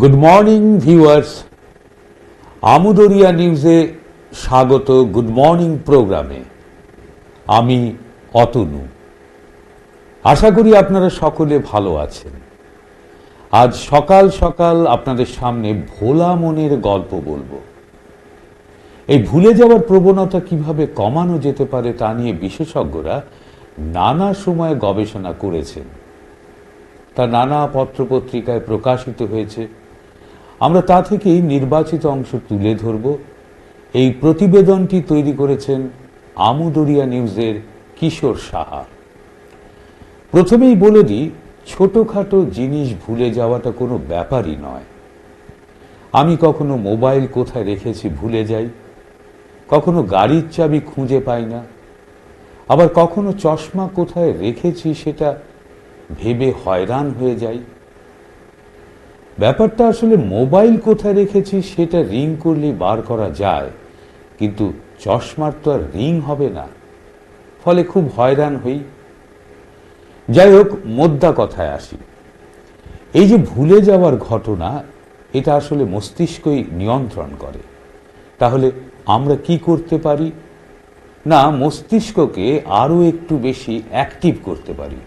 Good morning viewers, আমুদরিয়া নিউজে স্বাগত। Good morning প্রোগ্রামে আমি অতনু। আশা করি আপনারা সকলে ভালো আছেন। আজ সকাল সকাল আপনাদের সামনে ভোলা মনের গল্প বলবো। এই ভুলে যাওয়ার প্রবণতা কিভাবে কমানো যেতে পারে তা নিয়ে বিশেষজ্ঞরা নানা সময়ে গবেষণা করেছেন। তা নানা পত্রপত্রিকায় প্রকাশিত হয়েছে। আমরা তা থেকেই নির্বাচিত অংশ তুলে ধরব। এই প্রতিবেদনটি তৈরি করেছেন আমুদরিয়া নিউজের কিশোর সাহা। প্রথমেই বলে দিই, ছোটখাটো জিনিস ভুলে যাওয়াটা কোনো ব্যাপারই নয়। আমি কখনো মোবাইল কোথায় রেখেছি ভুলে যাই, কখনো গাড়ির চাবি খুঁজে পাই না, আবার কখনো চশমা কোথায় রেখেছি সেটা ভেবে হয়রান হয়ে যাই। ব্যাপারটা আসলে মোবাইল কোথায় রেখেছি সেটা রিং করলে বার করা যায়, কিন্তু চশমার তো আর রিং হবে না, ফলে খুব হয়রান হই। যাই হোক, মোদ্দা কথায় আসি। এই যে ভুলে যাওয়ার ঘটনা, এটা আসলে মস্তিষ্কই নিয়ন্ত্রণ করে। তাহলে আমরা কি করতে পারি? না, মস্তিষ্ককে আরো একটু বেশি অ্যাক্টিভ করতে পারি।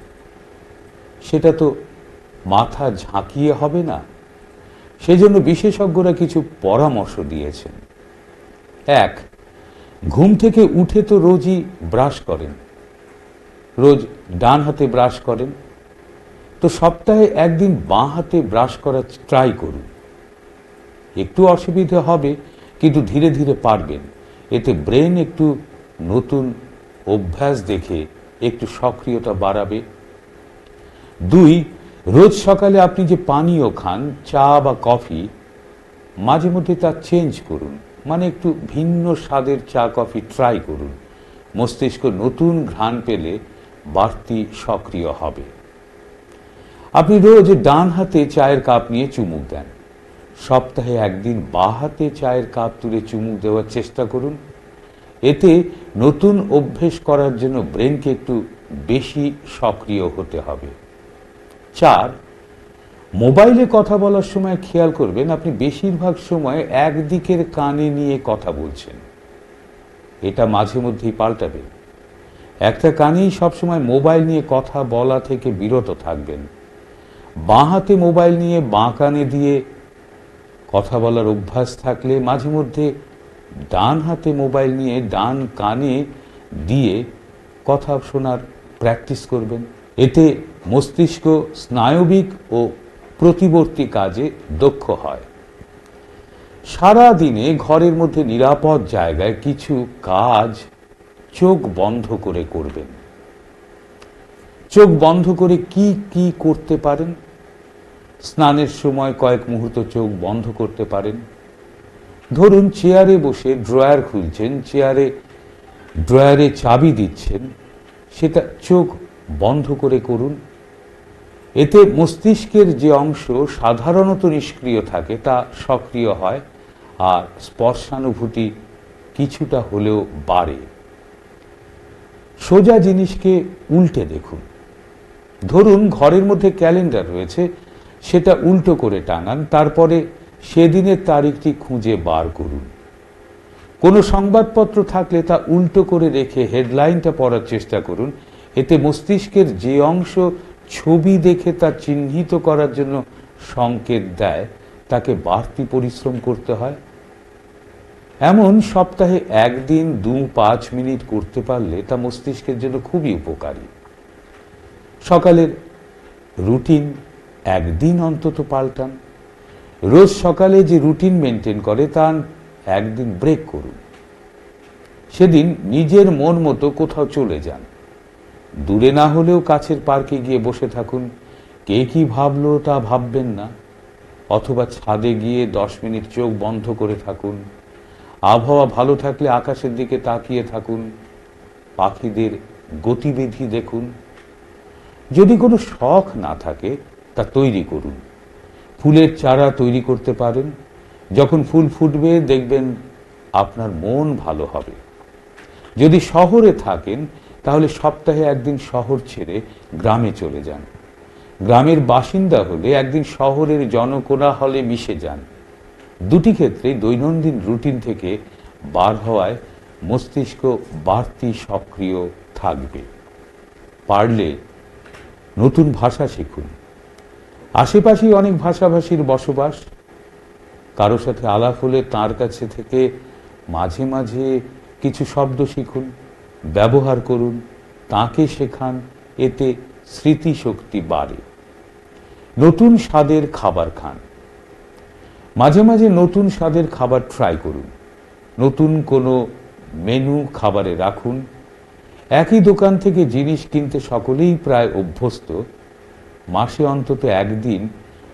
সেটা তো মাথা ঝাঁকিয়ে হবে না। সেজন্য বিশেষজ্ঞরা কিছু পরামর্শ দিয়েছেন। 1. ঘুম থেকে উঠে তো রোজই ব্রাশ করেন, রোজ ডান হাতে ব্রাশ করেন, তো সপ্তাহে একদিন বাঁ হাতে ব্রাশ করার ট্রাই করুন। একটু অসুবিধা হবে, কিন্তু ধীরে ধীরে পারবেন। এতে ব্রেন একটু নতুন অভ্যাস দেখে একটু সক্রিয়তা বাড়াবে। 2. রোজ সকালে আপনি যে পানীয় খান, চা বা কফি, মাঝে মধ্যে তা চেঞ্জ করুন। মানে একটু ভিন্ন স্বাদের চা কফি ট্রাই করুন। মস্তিষ্ক নতুন ঘ্রাণ পেলে বাড়তি সক্রিয় হবে। আপনি রোজ ডান হাতে চায়ের কাপ নিয়ে চুমুক দেন, সপ্তাহে একদিন বাঁ হাতে চায়ের কাপ তুলে চুমুক দেওয়ার চেষ্টা করুন। এতে নতুন অভ্যেস করার জন্য ব্রেনকে একটু বেশি সক্রিয় হতে হবে। 4. মোবাইলে কথা বলার সময় খেয়াল করবেন আপনি বেশিরভাগ সময় একদিকের কানে নিয়ে কথা বলছেন। এটা মাঝে মধ্যেই পাল্টাবেন। একটা কানেই সবসময় মোবাইল নিয়ে কথা বলা থেকে বিরত থাকবেন। বাঁ হাতে মোবাইল নিয়ে বাঁ কানে দিয়ে কথা বলার অভ্যাস থাকলে মাঝে মধ্যে ডান হাতে মোবাইল নিয়ে ডান কানে দিয়ে কথা শোনার প্র্যাকটিস করবেন। এতে মস্তিষ্ক স্নায়বিক ও প্রতিবর্তী কাজে দক্ষ হয়। সারা দিনে ঘরের মধ্যে নিরাপদ জায়গায় কিছু কাজ চোখ বন্ধ করে করবেন। চোখ বন্ধ করে কি কি করতে পারেন? স্নানের সময় কয়েক মুহূর্ত চোখ বন্ধ করতে পারেন। ধরুন চেয়ারে বসে ড্রয়ার খুলছেন, ড্রয়ারে চাবি দিচ্ছেন, সেটা চোখ বন্ধ করে করুন। এতে মস্তিষ্কের যে অংশ সাধারণত নিষ্ক্রিয় থাকে তা সক্রিয় হয়, আর স্পর্শানুভূতি কিছুটা হলেও বাড়ে। সোজা জিনিসকে উল্টে দেখুন। ধরুন ঘরের মধ্যে ক্যালেন্ডার রয়েছে, সেটা উল্টো করে টাঙান, তারপরে সেদিনের তারিখটি খুঁজে বার করুন। কোনো সংবাদপত্র থাকলে তা উল্টো করে রেখে হেডলাইনটা পড়ার চেষ্টা করুন। এতে মস্তিষ্কের যে অংশ ছবি দেখে তা চিহ্নিত করার জন্য সংকেত দেয়, তাকে বাড়তি পরিশ্রম করতে হয়। এমন সপ্তাহে একদিন 2-5 মিনিট করতে পারলে তা মস্তিষ্কের জন্য খুবই উপকারী। সকালের রুটিন একদিন অন্তত পাল্টান। রোজ সকালে যে রুটিন মেনটেন করে তা একদিন ব্রেক করুন। সেদিন নিজের মন মতো কোথাও চলে যান। দূরে না হলেও কাছের পার্কে গিয়ে বসে থাকুন। কে কি ভাবলো তা ভাববেন না। অথবা ছাদে গিয়ে 10 মিনিট চোখ বন্ধ করে থাকুন। আবহাওয়া ভালো থাকলে আকাশের দিকে তাকিয়ে থাকুন। পাখিদের গতিবিধি দেখুন। যদি কোনো শখ না থাকে তা তৈরি করুন। ফুলের চারা তৈরি করতে পারেন। যখন ফুল ফুটবে দেখবেন আপনার মন ভালো হবে। যদি শহরে থাকেন তাহলে সপ্তাহে একদিন শহর ছেড়ে গ্রামে চলে যান। গ্রামের বাসিন্দা হলে একদিন শহরের জনকোলাহলে মিশে যান। দুটি ক্ষেত্রে দৈনন্দিন রুটিন থেকে বার হওয়ায় মস্তিষ্ক বাড়তি সক্রিয় থাকবে। পারলে নতুন ভাষা শিখুন। আশেপাশেই অনেক ভাষাভাষীর বসবাস। কারো সাথে আলাপ হলে তার কাছে থেকে মাঝে মাঝে কিছু শব্দ শিখুন, ব্যবহার করুন, তাকে শেখান। এতে স্মৃতিশক্তি বাড়ে। নতুন স্বাদের খাবার খান। মাঝে মাঝে নতুন স্বাদের খাবার ট্রাই করুন। নতুন কোনো মেনু খাবারে রাখুন। একই দোকান থেকে জিনিস কিনতে সকলেই প্রায় অভ্যস্ত। মাসে অন্তত একদিন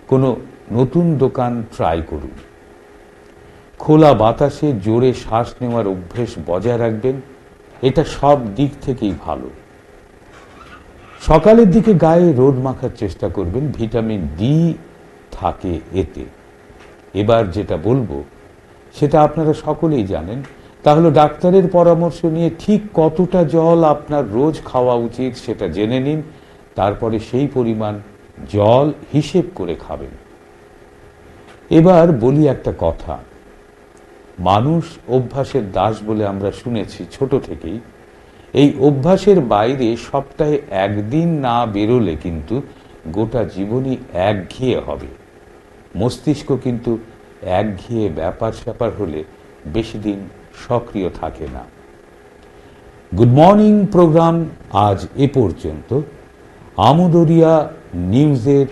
কোনো নতুন দোকান ট্রাই করুন। খোলা বাতাসে জোরে শ্বাস নেওয়ার অভ্যেস বজায় রাখবেন। এটা সব দিক থেকেই ভালো। সকালের দিকে গায়ে রোদ মাখার চেষ্টা করবেন, ভিটামিন ডি থাকে এতে। এবার যেটা বলবো সেটা আপনারা সকলেই জানেন, তাহলে ডাক্তারের পরামর্শ নিয়ে ঠিক কতটা জল আপনার রোজ খাওয়া উচিত সেটা জেনে নিন। তারপরে সেই পরিমাণ জল হিসেব করে খাবেন। এবার বলি একটা কথা, মানুষ অভ্যাসের দাস বলে আমরা শুনেছি ছোট থেকেই। এই অভ্যাসের বাইরে সপ্তাহে একদিন না বেরোলে কিন্তু গোটা জীবনই একঘেয়ে হবে। মস্তিষ্ক কিন্তু একঘেয়ে ব্যাপার স্যাপার হলে বেশি দিন সক্রিয় থাকে না। গুড মর্নিং প্রোগ্রাম আজ এ পর্যন্ত। আমোদরিয়া নিউজের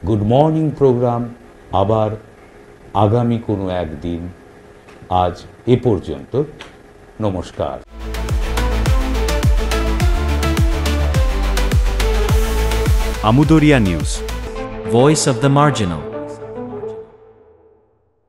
গুড মর্নিং প্রোগ্রাম আবার আগামী কোনো একদিন। আজ এ পর্যন্ত, নমস্কার। Amudoria News, Voice of the Marginal.